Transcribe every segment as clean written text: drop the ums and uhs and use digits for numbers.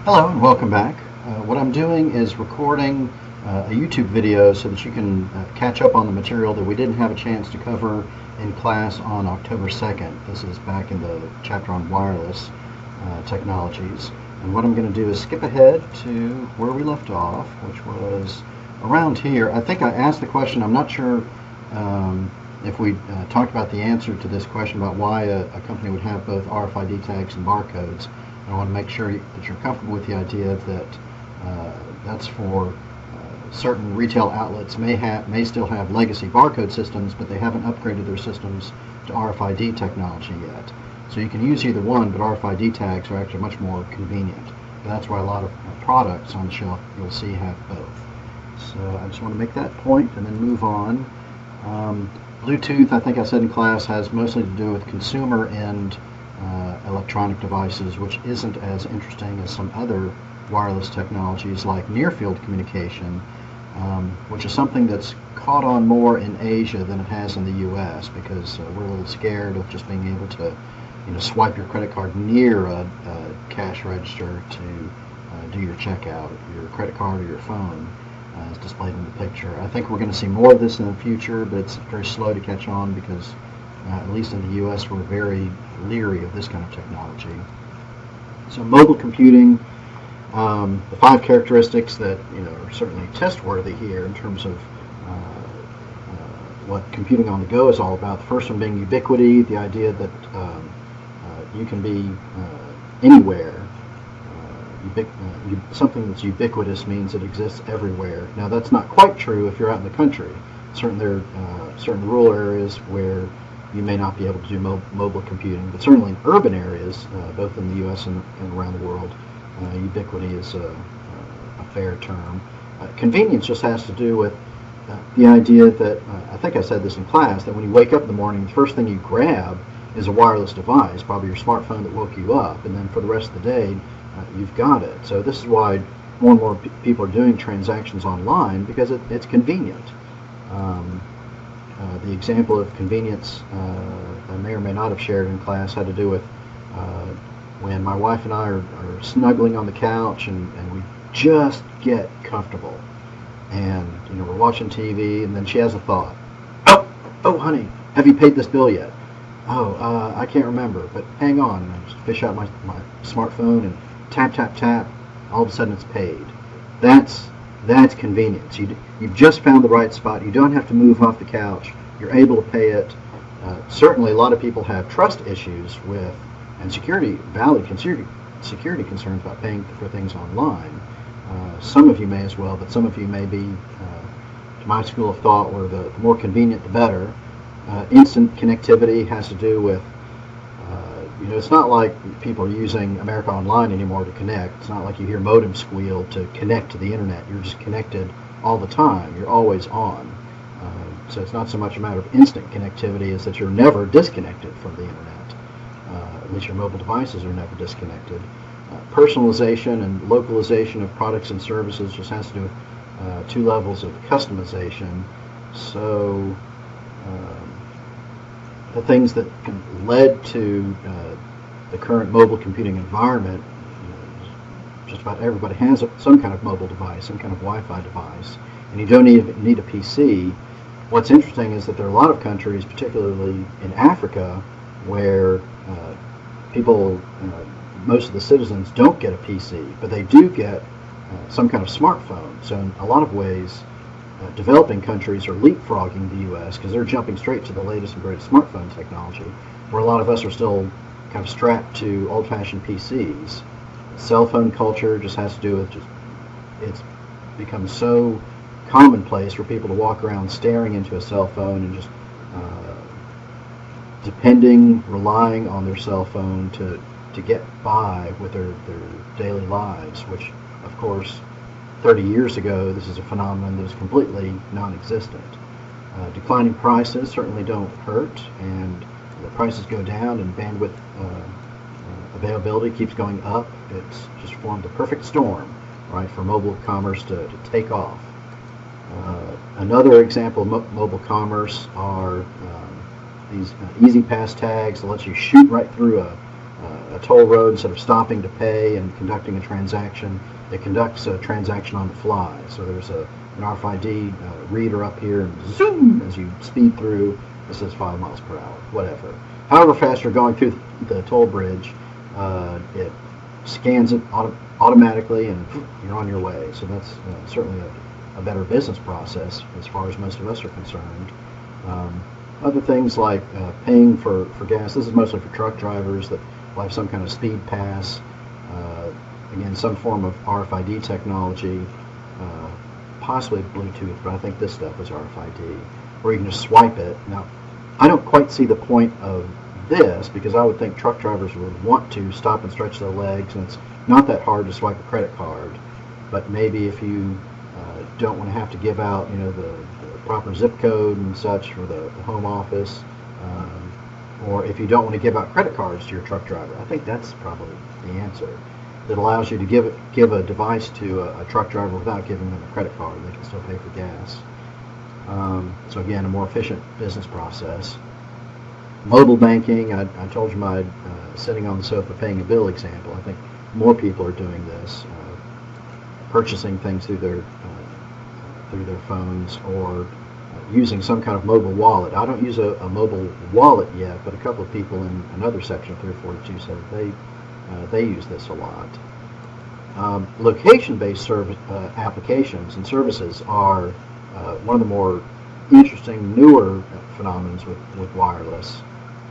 Hello and welcome back. What I'm doing is recording a YouTube video so that you can catch up on the material that we didn't have a chance to cover in class on October 2nd. This is back in the chapter on wireless technologies. And what I'm going to do is skip ahead to where we left off, which was around here. I think I asked the question, I'm not sure if we talked about the answer to this question about why a company would have both RFID tags and barcodes. I want to make sure that you're comfortable with the idea that that's for certain retail outlets may still have legacy barcode systems, but they haven't upgraded their systems to RFID technology yet. So you can use either one, but RFID tags are actually much more convenient. And that's why a lot of products on the shelf you'll see have both. So I just want to make that point and then move on. Bluetooth, I think I said in class, has mostly to do with consumer end electronic devices, which isn't as interesting as some other wireless technologies like near-field communication, which is something that's caught on more in Asia than it has in the U.S. because we're a little scared of just being able to, swipe your credit card near a cash register to do your checkout. Your credit card or your phone is displayed in the picture. I think we're going to see more of this in the future, but it's very slow to catch on because at least in the U.S. we're very leery of this kind of technology. So mobile computing, the 5 characteristics that are certainly test-worthy here in terms of what computing on the go is all about. The first one being ubiquity, the idea that you can be anywhere. Something that's ubiquitous means it exists everywhere. Now that's not quite true if you're out in the country. There are certain rural areas where you may not be able to do mobile computing, but certainly in urban areas, both in the U.S. and around the world, ubiquity is a fair term. Convenience just has to do with the idea that, I think I said this in class, that when you wake up in the morning, the first thing you grab is a wireless device, probably your smartphone that woke you up, and then for the rest of the day, you've got it. So this is why more and more people are doing transactions online, because it's convenient. The example of convenience I may or may not have shared in class had to do with when my wife and I are snuggling on the couch and we just get comfortable. And we're watching TV, and then she has a thought. Oh, honey, have you paid this bill yet? Oh, I can't remember, but hang on. And I just fish out my smartphone and tap, tap, tap. All of a sudden it's paid. That's convenience. You've just found the right spot. You don't have to move off the couch. You're able to pay it. Certainly, a lot of people have trust issues with and valid security concerns about paying for things online. Some of you may as well, but some of you may be, to my school of thought, where the more convenient the better. Instant connectivity has to do with, it's not like people are using America Online anymore to connect. It's not like you hear modem squeal to connect to the internet. You're just connected all the time. You're always on. So it's not so much a matter of instant connectivity as that you're never disconnected from the internet. At least your mobile devices are never disconnected. Personalization and localization of products and services just has to do with 2 levels of customization. So the things that led to the current mobile computing environment, just about everybody has some kind of mobile device, some kind of Wi-Fi device, and you don't even need a PC. What's interesting is that there are a lot of countries, particularly in Africa, where people, most of the citizens don't get a PC, but they do get some kind of smartphone. So in a lot of ways, developing countries are leapfrogging the U.S. because they're jumping straight to the latest and greatest smartphone technology, where a lot of us are still kind of strapped to old-fashioned PCs. Cell phone culture just has to do with it's become so commonplace for people to walk around staring into a cell phone and just relying on their cell phone to get by with their daily lives, which, of course, 30 years ago, this is a phenomenon that was completely non-existent. Declining prices certainly don't hurt, and the prices go down and bandwidth availability keeps going up. It's just formed the perfect storm, right, for mobile commerce to take off. Another example of mobile commerce are these easy pass tags that lets you shoot right through a toll road, instead of stopping to pay and conducting a transaction, it conducts a transaction on the fly. So there's an RFID reader up here, and zoom, as you speed through, it says 5 miles per hour, whatever. However fast you're going through the toll bridge, it scans it automatically, and you're on your way. So that's certainly a better business process as far as most of us are concerned. Other things like paying for gas. This is mostly for truck drivers that will have some kind of speed pass. Again, some form of RFID technology, possibly Bluetooth, but I think this stuff is RFID, where you can just swipe it. Now, I don't quite see the point of this, because I would think truck drivers would want to stop and stretch their legs, and it's not that hard to swipe a credit card. But maybe if you don't want to have to give out, the proper zip code and such for the home office, or if you don't want to give out credit cards to your truck driver, I think that's probably the answer. That allows you to give a device to a truck driver without giving them a credit card. They can still pay for gas. So again, a more efficient business process. Mobile banking, I told you my sitting on the sofa paying a bill example. I think more people are doing this, purchasing things through their phones, or using some kind of mobile wallet. I don't use a mobile wallet yet, but a couple of people in another section of 342 said they use this a lot. Location-based applications and services are one of the more interesting, newer phenomena with wireless,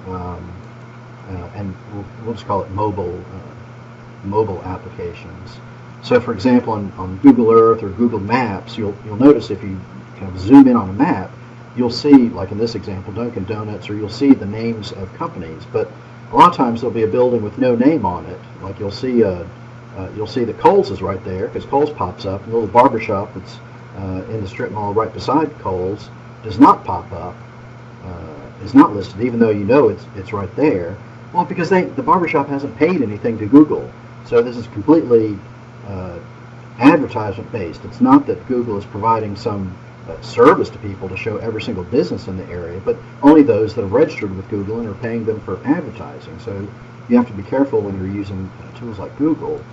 and we'll just call it mobile applications. So, for example, on Google Earth or Google Maps, you'll notice if you kind of zoom in on a map, you'll see, like in this example, Dunkin' Donuts, or you'll see the names of companies. But a lot of times there'll be a building with no name on it. Like you'll see that Kohl's is right there, because Kohl's pops up. A little barbershop that's in the strip mall right beside Kohl's does not pop up, is not listed, even though it's right there. Well, because the barbershop hasn't paid anything to Google. So this is completely advertisement based. It's not that Google is providing some service to people to show every single business in the area, but only those that have registered with Google and are paying them for advertising. So you have to be careful when you're using tools like Google.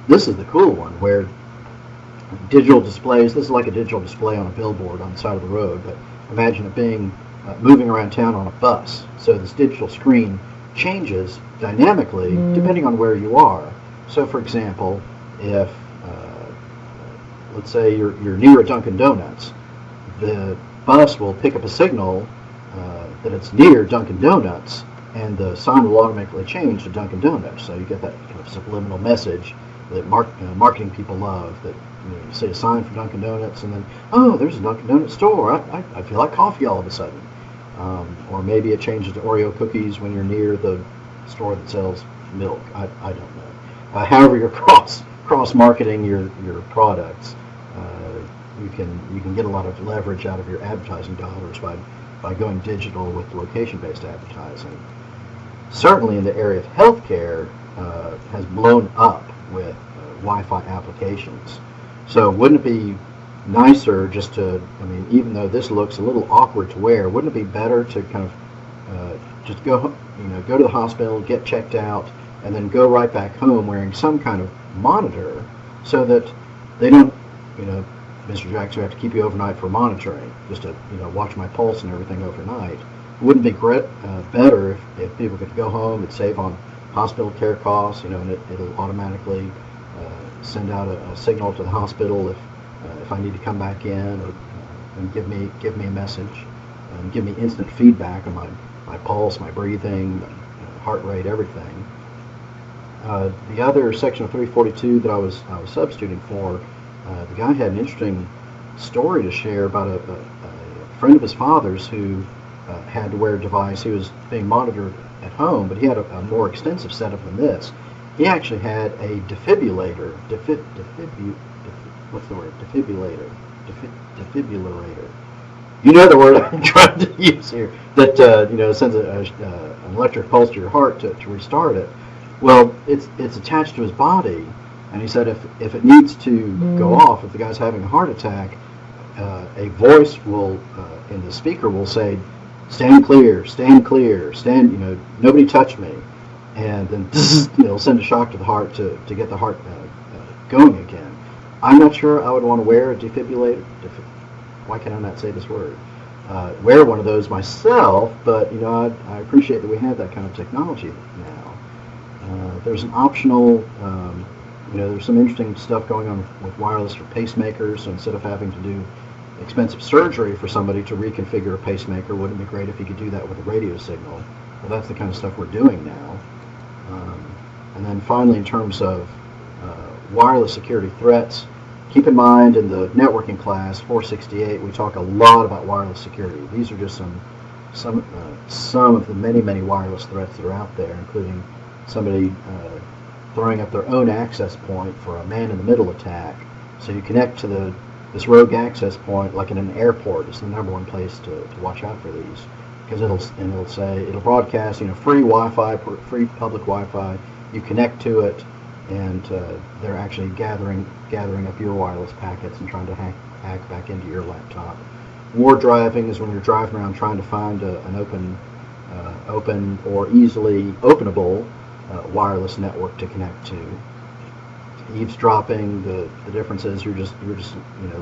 This is the cool one, where digital displays, this is like a digital display on a billboard on the side of the road, but imagine it being moving around town on a bus. So this digital screen changes dynamically depending on where you are. So for example, if let's say you're near a Dunkin' Donuts, the bus will pick up a signal that it's near Dunkin' Donuts, and the sign will automatically change to Dunkin' Donuts. So you get that kind of subliminal message that marketing people love, that you see a sign for Dunkin' Donuts, and then, oh, there's a Dunkin' Donuts store. I feel like coffee all of a sudden. Or maybe it changes to Oreo cookies when you're near the store that sells milk. I don't know. However, you're cross marketing your products, you can get a lot of leverage out of your advertising dollars by going digital with location-based advertising. Certainly in the area of healthcare, has blown up with Wi-Fi applications. So wouldn't it be nicer just to, even though this looks a little awkward to wear, wouldn't it be better to kind of just go to the hospital, get checked out, and then go right back home wearing some kind of monitor, so that they don't, Mr. Jackson, we have to keep you overnight for monitoring, just to watch my pulse and everything overnight. Wouldn't it be better if people could go home, it'd save on hospital care costs, and it'll automatically send out a signal to the hospital if I need to come back in, and give me a message, and give me instant feedback on my pulse, my breathing, heart rate, everything. The other section of 342 that I was substituting for, the guy had an interesting story to share about a friend of his father's who had to wear a device. He was being monitored at home, but he had a more extensive setup than this. He actually had a defibrillator. What's the word? Defibrillator. Defibrillator. You know the word I'm trying to use here. That sends an electric pulse to your heart to restart it. Well, it's attached to his body, and he said if it needs to go off, if the guy's having a heart attack, a voice will in the speaker will say, "Stand clear, stand clear, stand. Nobody touch me." and then it'll send a shock to the heart to get the heart going again. I'm not sure I would want to wear a defibrillator. Why can I not say this word? Wear one of those myself, but I appreciate that we have that kind of technology now. There's an optional, there's some interesting stuff going on with wireless for pacemakers. So instead of having to do expensive surgery for somebody to reconfigure a pacemaker, wouldn't it be great if you could do that with a radio signal? Well, that's the kind of stuff we're doing now. And then finally, in terms of wireless security threats, keep in mind in the networking class 468 we talk a lot about wireless security. These are just some of the many wireless threats that are out there, including somebody throwing up their own access point for a man-in-the-middle attack. So you connect to this rogue access point, like in an airport. It's the number one place to watch out for these, because it'll broadcast free Wi-Fi, free public Wi-Fi. You connect to it, and they're actually gathering up your wireless packets and trying to hack back into your laptop. War driving is when you're driving around trying to find an open or easily openable wireless network to connect to. Eavesdropping, the difference is you're just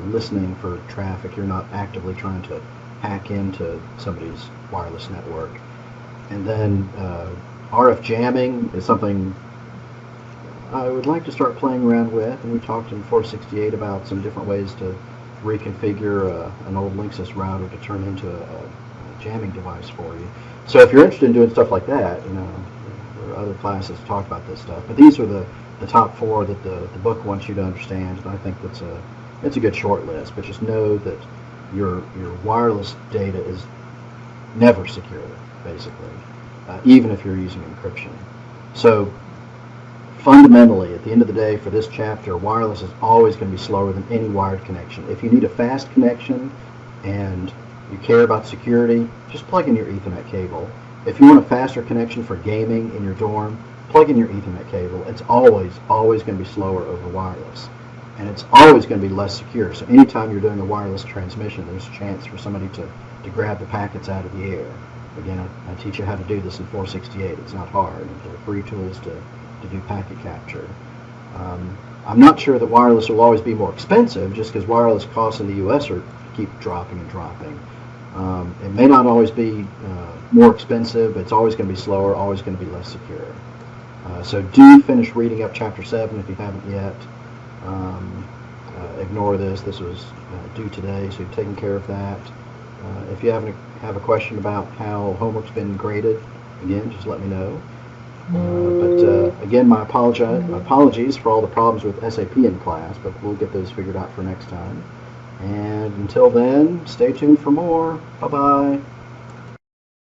listening for traffic. You're not actively trying to hack into somebody's wireless network. And then RF jamming is something I would like to start playing around with, and we talked in 468 about some different ways to reconfigure an old Linksys router to turn into a jamming device for you. So if you're interested in doing stuff like that, there are other classes to talk about this stuff. But these are the top four that the book wants you to understand, and I think it's a good short list. But just know that your wireless data is never secure, basically, even if you're using encryption. So fundamentally, at the end of the day, for this chapter, wireless is always going to be slower than any wired connection. If you need a fast connection and you care about security, just plug in your Ethernet cable. If you want a faster connection for gaming in your dorm, plug in your Ethernet cable. It's always going to be slower over wireless. And it's always going to be less secure. So anytime you're doing a wireless transmission, there's a chance for somebody to grab the packets out of the air. Again, I teach you how to do this in 468. It's not hard. There are free tools to do packet capture. I'm not sure that wireless will always be more expensive, just because wireless costs in the U.S. keep dropping and dropping. It may not always be more expensive, but it's always going to be slower, always going to be less secure. So do finish reading up Chapter 7 if you haven't yet. Ignore this. This was due today, so you've taken care of that. If you have a question about how homework's been graded, again, just let me know. But again, my apologies for all the problems with SAP in class, but we'll get those figured out for next time. And until then, stay tuned for more. Bye-bye.